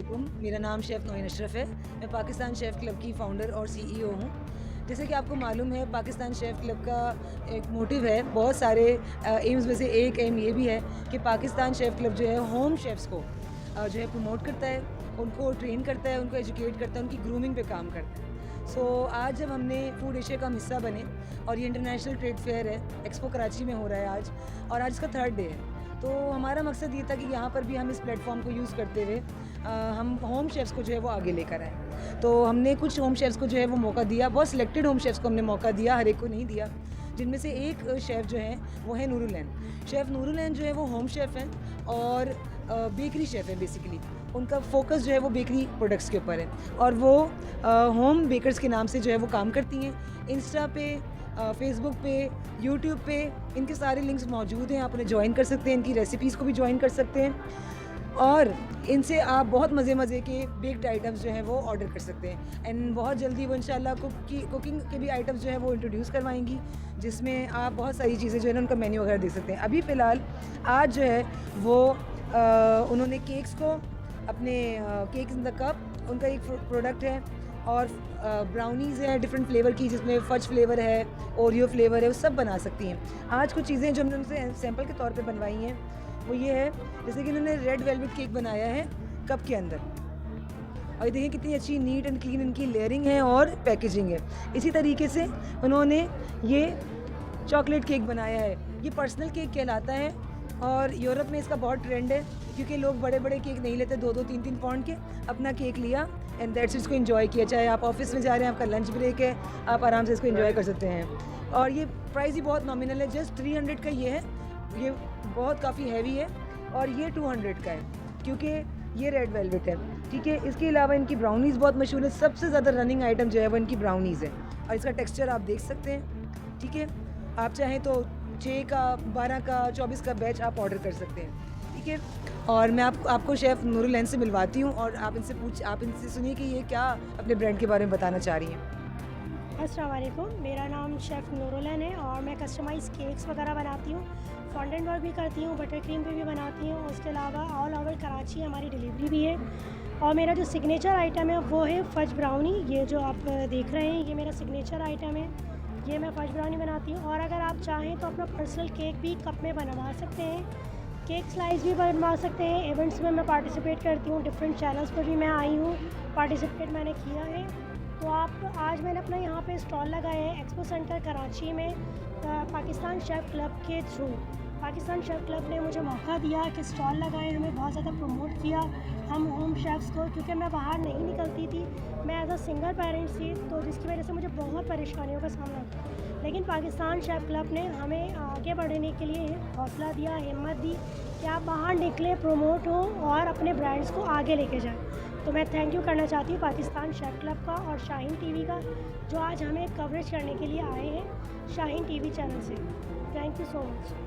वालेकुम, मेरा नाम शेफ़ नोइन अशरफ है। मैं पाकिस्तान शेफ़ क्लब की फ़ाउंडर और सीईओ हूँ। जैसे कि आपको मालूम है, पाकिस्तान शेफ़ क्लब का एक मोटिव है, बहुत सारे एम्स में से एक एम ये भी है कि पाकिस्तान शेफ़ क्लब जो है होम शेफ़्स को जो है प्रमोट करता है, उनको ट्रेन करता है, उनको एजुकेट करता है, उनकी ग्रूमिंग पे काम करता है। सो आज जब हमने फूड एशिया का हिस्सा बने और ये इंटरनेशनल ट्रेड फेयर है, एक्सपो कराची में हो रहा है आज, और आज इसका 3rd डे है। तो हमारा मकसद ये था कि यहाँ पर भी हम इस प्लेटफॉर्म को यूज़ करते हुए हम होम शेफ़्स को जो है वो आगे लेकर आए। तो हमने कुछ होम शेफ़्स को जो है वो मौका दिया, बहुत सिलेक्टेड होम शेफ़्स को हमने मौका दिया, हर एक को नहीं दिया। जिनमें से एक शेफ़ जो है वो है नूरुल ऐन। शेफ़ नूरुल ऐन जो है वो होम शेफ़ हैं और बेकरी शेफ़ है बेसिकली। उनका फ़ोकस जो है वो बेकरी प्रोडक्ट्स के ऊपर है और वो होम बेकर्स के नाम से जो है वो काम करती हैं। इंस्टा पे, फेसबुक पे, यूट्यूब पे इनके सारे लिंक्स मौजूद हैं, आप उन्हें ज्वाइन कर सकते हैं, इनकी रेसिपीज़ को भी ज्वाइन कर सकते हैं और इनसे आप बहुत मज़े के बेक्ड आइटम्स जो हैं वो ऑर्डर कर सकते हैं। एंड बहुत जल्दी वो इंशाल्लाह कुकिंग के भी आइटम्स जो हैं वो इंट्रोड्यूस करवाएंगी, जिसमें आप बहुत सारी चीज़ें जो है ना उनका मेन्यू वगैरह देख सकते हैं। अभी फ़िलहाल आज जो है वो उन्होंने केक्स को अपने केक्स इन द कप उनका एक प्रोडक्ट है और ब्राउनीज़ हैं डिफरेंट फ्लेवर की, जिसमें फज फ्लेवर है, ओरियो फ्लेवर है, वो सब बना सकती हैं। आज कुछ चीज़ें जो हमने उनसे सैंपल के तौर पे बनवाई हैं वो ये है, जैसे कि उन्होंने रेड वेलवेट केक बनाया है कप के अंदर और ये देखिए कितनी अच्छी नीट एंड क्लीन इनकी लेयरिंग है और पैकेजिंग है। इसी तरीके से उन्होंने ये चॉकलेट केक बनाया है, ये पर्सनल केक कहलाता है और यूरोप में इसका बहुत ट्रेंड है क्योंकि लोग बड़े बड़े केक नहीं लेते, 2-2 3-3 पाउंड के। अपना केक लिया एंड दैट्स इसको एंजॉय किया, चाहे आप ऑफिस में जा रहे हैं, आपका लंच ब्रेक है, आप आराम से इसको एंजॉय कर सकते हैं। और ये प्राइस ही बहुत नॉमिनल है, जस्ट 300 का ये है, ये बहुत काफ़ी हैवी है और ये 200 का है क्योंकि ये रेड वेलवेट है, ठीक है। इसके अलावा इनकी ब्राउनीज़ बहुत मशहूर है, सबसे ज़्यादा रनिंग आइटम जो है वो इनकी ब्राउनीज़ है और इसका टेक्सचर आप देख सकते हैं, ठीक है। आप चाहें तो 6 का, 12 का, 24 का बैच आप ऑर्डर कर सकते हैं, ठीक है। और मैं आपको शेफ़ नूरुल ऐन से मिलवाती हूँ और आप इनसे सुनिए कि ये क्या अपने ब्रांड के बारे में बताना चाह रही हैं। अस्सलाम वालेकुम, मेरा नाम शेफ़ नूरुल ऐन है और मैं कस्टमाइज़ केक्स वगैरह बनाती हूँ, फॉन्डेंट वर्क भी करती हूँ, बटर क्रीम पे भी बनाती हूँ। उसके अलावा ऑल ओवर कराची हमारी डिलीवरी भी है और मेरा जो सिग्नेचर आइटम है वो है फज ब्राउनी। ये जो आप देख रहे हैं ये मेरा सिग्नेचर आइटम है, ये मैं फज ब्राउनी बनाती हूँ। और अगर आप चाहें तो अपना पर्सनल केक भी कप में बनवा सकते हैं, केक स्लाइस भी बनवा सकते हैं। इवेंट्स में मैं पार्टिसिपेट करती हूँ, डिफरेंट चैनल्स पर भी मैं आई हूँ, पार्टिसिपेट मैंने किया है। तो आप आज मैंने अपना यहाँ पे स्टॉल लगाया है एक्सपो सेंटर कराची में, पाकिस्तान शेफ़ क्लब के थ्रू। पाकिस्तान शेफ़ क्लब ने मुझे मौका दिया कि स्टॉल लगाएं, हमें बहुत ज़्यादा प्रमोट किया हम होम शेफ़्स को, क्योंकि मैं बाहर नहीं निकलती थी, मैं एज अ सिंगल पेरेंट्स थी, तो जिसकी वजह से मुझे बहुत परेशानियों का सामना था। लेकिन पाकिस्तान शेफ़ क्लब ने हमें आगे बढ़ने के लिए हौसला दिया, हिम्मत दी कि आप बाहर निकलें, प्रमोट हों और अपने ब्रांड्स को आगे लेके जाएं। तो मैं थैंक यू करना चाहती हूँ पाकिस्तान शेफ़ क्लब का और शाहीन टीवी का, जो आज हमें कवरेज करने के लिए आए हैं शाहीन टीवी चैनल से। Thank you so much.